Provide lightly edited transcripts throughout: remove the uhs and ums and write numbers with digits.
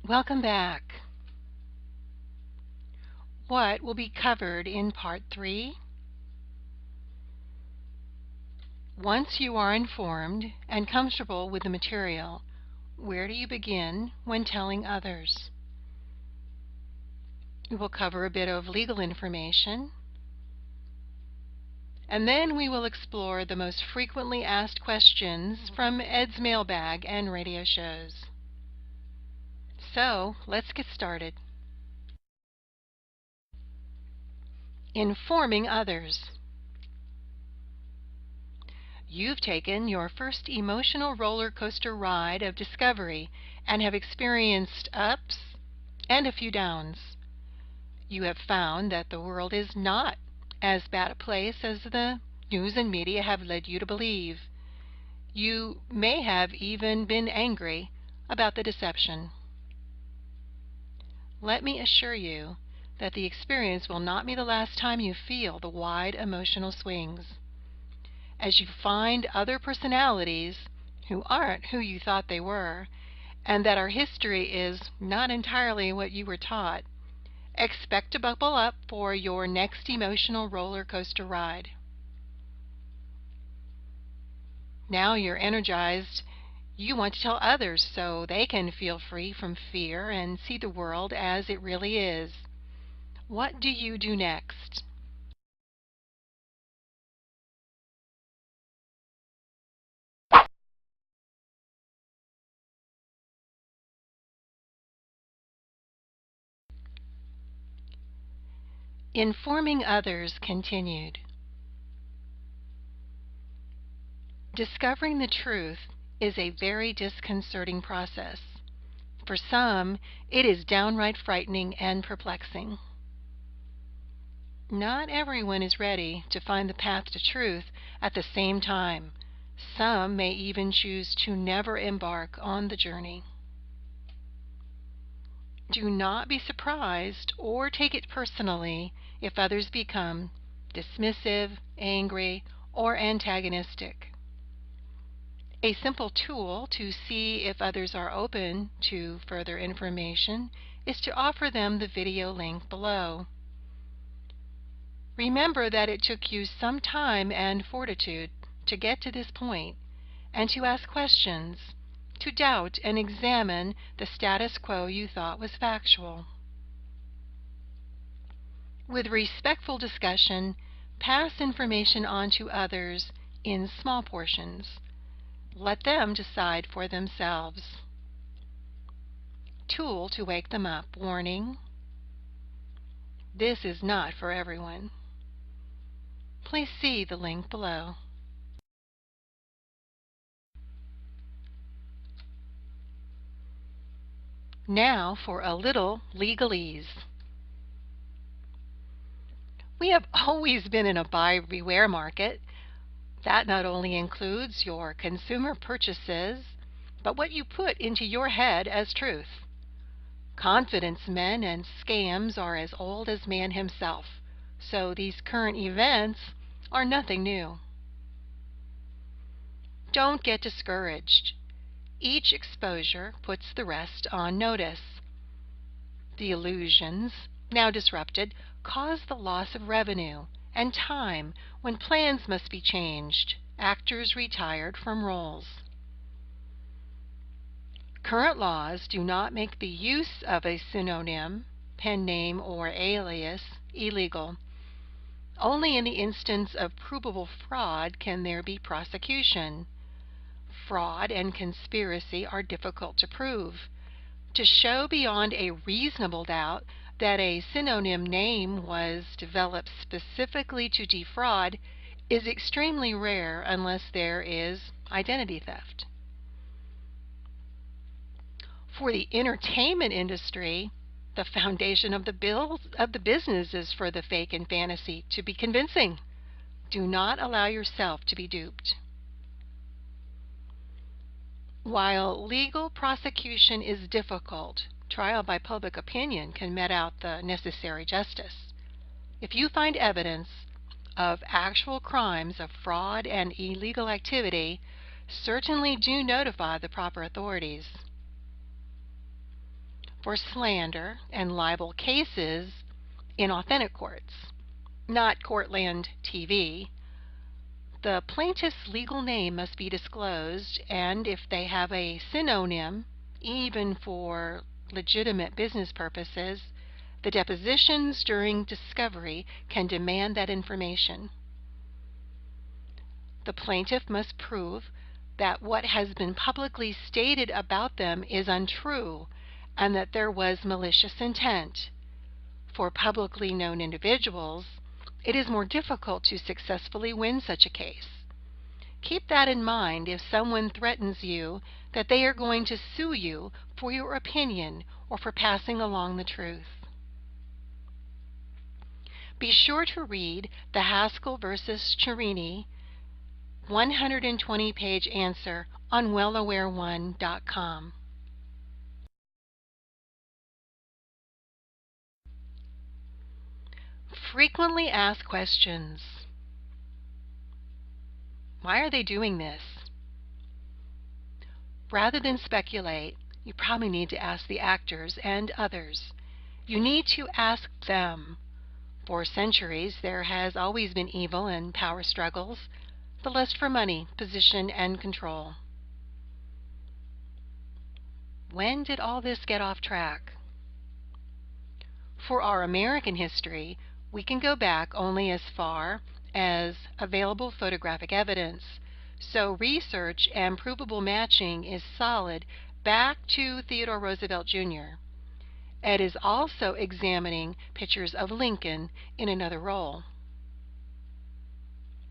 Welcome back. What will be covered in Part 3? Once you are informed and comfortable with the material, where do you begin when telling others? We will cover a bit of legal information, and then we will explore the most frequently asked questions from Ed's mailbag and radio shows. So, let's get started. Informing others. You've taken your first emotional roller coaster ride of discovery and have experienced ups and a few downs. You have found that the world is not as bad a place as the news and media have led you to believe. You may have even been angry about the deception. Let me assure you that the experience will not be the last time you feel the wide emotional swings. As you find other personalities who aren't who you thought they were, and that our history is not entirely what you were taught, expect to buckle up for your next emotional roller coaster ride. Now you're energized. You want to tell others so they can feel free from fear and see the world as it really is. What do you do next? Informing others continued. Discovering the truth is a very disconcerting process. For some, it is downright frightening and perplexing. Not everyone is ready to find the path to truth at the same time. Some may even choose to never embark on the journey. Do not be surprised or take it personally if others become dismissive, angry, or antagonistic. A simple tool to see if others are open to further information is to offer them the video link below. Remember that it took you some time and fortitude to get to this point, and to ask questions, to doubt and examine the status quo you thought was factual. With respectful discussion, pass information on to others in small portions. Let them decide for themselves. Tool to wake them up. Warning: this is not for everyone. Please see the link below. Now for a little legalese. We have always been in a buyer beware market. That not only includes your consumer purchases, but what you put into your head as truth. Confidence men and scams are as old as man himself, so these current events are nothing new. Don't get discouraged. Each exposure puts the rest on notice. The illusions, now disrupted, cause the loss of revenue and time when plans must be changed, actors retired from roles. Current laws do not make the use of a synonym, pen name, or alias illegal. Only in the instance of provable fraud can there be prosecution. Fraud and conspiracy are difficult to prove. To show beyond a reasonable doubt that a synonym name was developed specifically to defraud is extremely rare unless there is identity theft. For the entertainment industry, the foundation of the business is for the fake and fantasy to be convincing. Do not allow yourself to be duped. While legal prosecution is difficult, trial by public opinion can mete out the necessary justice. If you find evidence of actual crimes of fraud and illegal activity, certainly do notify the proper authorities. for slander and libel cases in authentic courts, not Courtland TV. The plaintiff's legal name must be disclosed, and if they have a synonym, even for legitimate business purposes, the depositions during discovery can demand that information. The plaintiff must prove that what has been publicly stated about them is untrue and that there was malicious intent. For publicly known individuals, it is more difficult to successfully win such a case. Keep that in mind if someone threatens you that they are going to sue you for your opinion or for passing along the truth. Be sure to read the Haskell versus Cherini 120-page answer on WellAware1.com. Frequently asked questions. Why are they doing this? Rather than speculate, you probably need to ask the actors and others. You need to ask them. For centuries, there has always been evil and power struggles, the lust for money, position, and control. When did all this get off track? For our American history, we can go back only as far as available photographic evidence, so research and provable matching is solid back to Theodore Roosevelt Jr. Ed is also examining pictures of Lincoln in another role.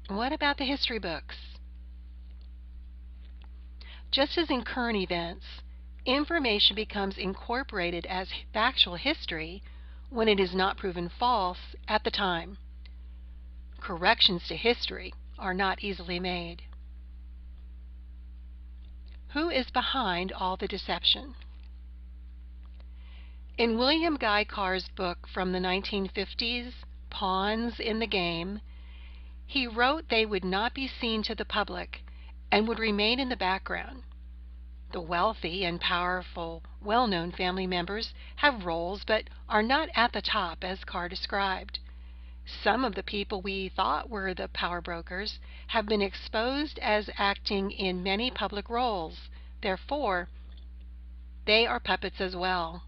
What about the history books? Just as in current events, information becomes incorporated as factual history when it is not proven false at the time. Corrections to history are not easily made. Who is behind all the deception? In William Guy Carr's book from the 1950s, Pawns in the Game, he wrote they would not be seen to the public and would remain in the background. The wealthy and powerful, well-known family members have roles but are not at the top as Carr described. Some of the people we thought were the power brokers have been exposed as acting in many public roles. Therefore, they are puppets as well.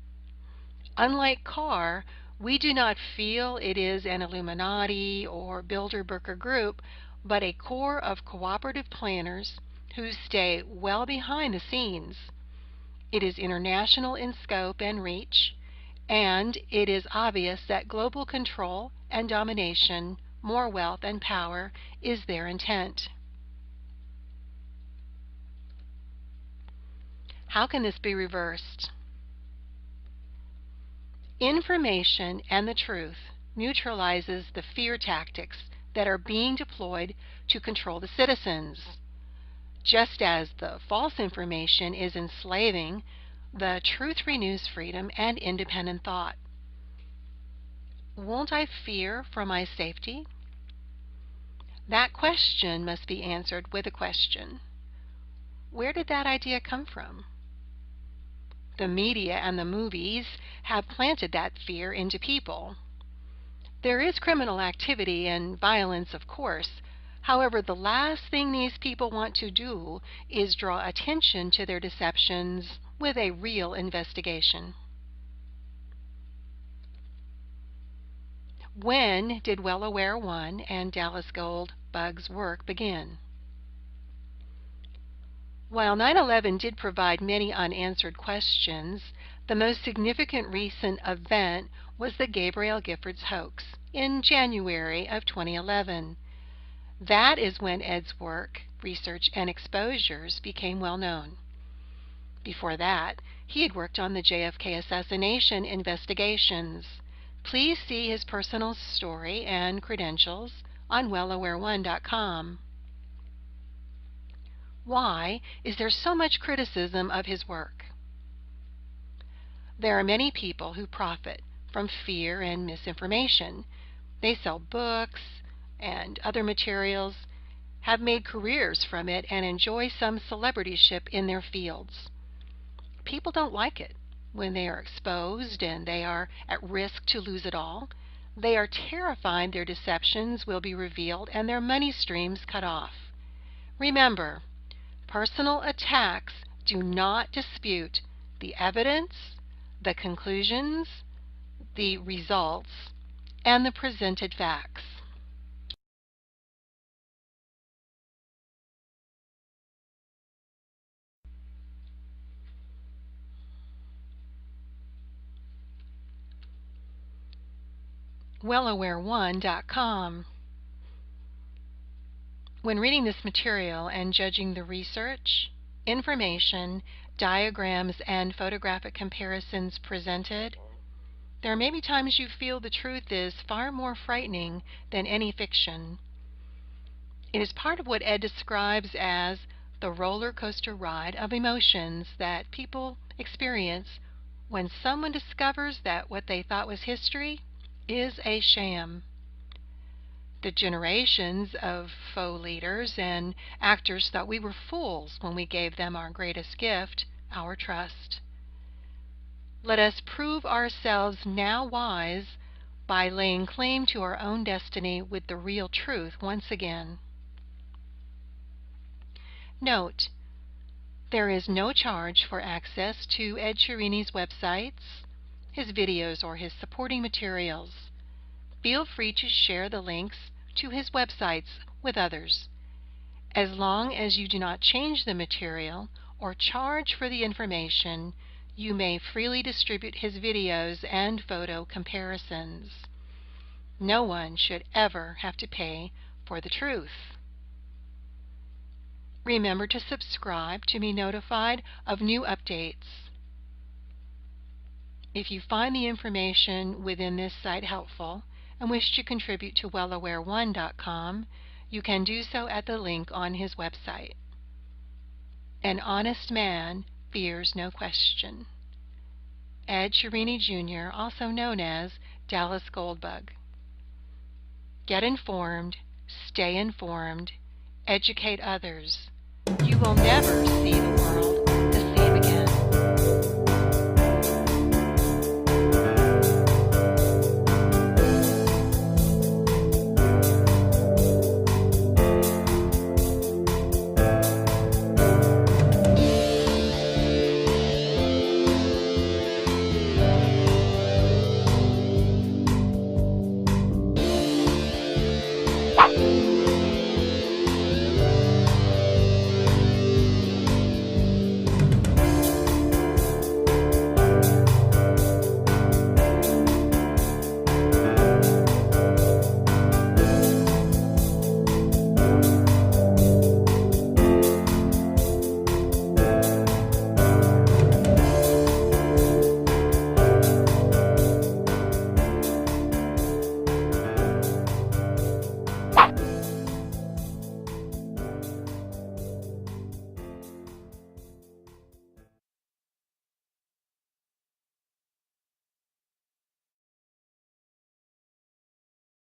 Unlike Carr, we do not feel it is an Illuminati or Bilderberger group, but a core of cooperative planners who stay well behind the scenes. It is international in scope and reach, and it is obvious that global control and domination, more wealth and power, is their intent. How can this be reversed? Information and the truth neutralizes the fear tactics that are being deployed to control the citizens. Just as the false information is enslaving, the truth renews freedom and independent thought. Won't I fear for my safety? That question must be answered with a question. Where did that idea come from? The media and the movies have planted that fear into people. There is criminal activity and violence, of course. However, the last thing these people want to do is draw attention to their deceptions with a real investigation. When did WellAware 1 and Dallas Goldbug's work begin? While 9/11 did provide many unanswered questions, the most significant recent event was the Gabrielle Giffords hoax in January of 2011. That is when Ed's work, research, and exposures became well known. Before that, he had worked on the JFK assassination investigations. Please see his personal story and credentials on WellAware1.com. Why is there so much criticism of his work? There are many people who profit from fear and misinformation. They sell books and other materials, have made careers from it, and enjoy some celebrityship in their fields. People don't like it. when they are exposed and they are at risk to lose it all. They are terrified their deceptions will be revealed and their money streams cut off. Remember, personal attacks do not dispute the evidence, the conclusions, the results, and the presented facts. WellAware1.com. When reading this material and judging the research, information, diagrams, and photographic comparisons presented, there may be times you feel the truth is far more frightening than any fiction. It is part of what Ed describes as the roller coaster ride of emotions that people experience when someone discovers that what they thought was history is a sham. The generations of faux leaders and actors thought we were fools when we gave them our greatest gift, our trust. Let us prove ourselves now wise by laying claim to our own destiny with the real truth once again. Note, there is no charge for access to Ed Chirini's websites, his videos, or his supporting materials. Feel free to share the links to his websites with others. As long as you do not change the material or charge for the information, you may freely distribute his videos and photo comparisons. No one should ever have to pay for the truth. Remember to subscribe to be notified of new updates. If you find the information within this site helpful and wish to contribute to WellAware1.com, you can do so at the link on his website. An honest man fears no question. Ed Chirini Jr., also known as Dallas Goldbug. Get informed, stay informed, educate others. You will never see the world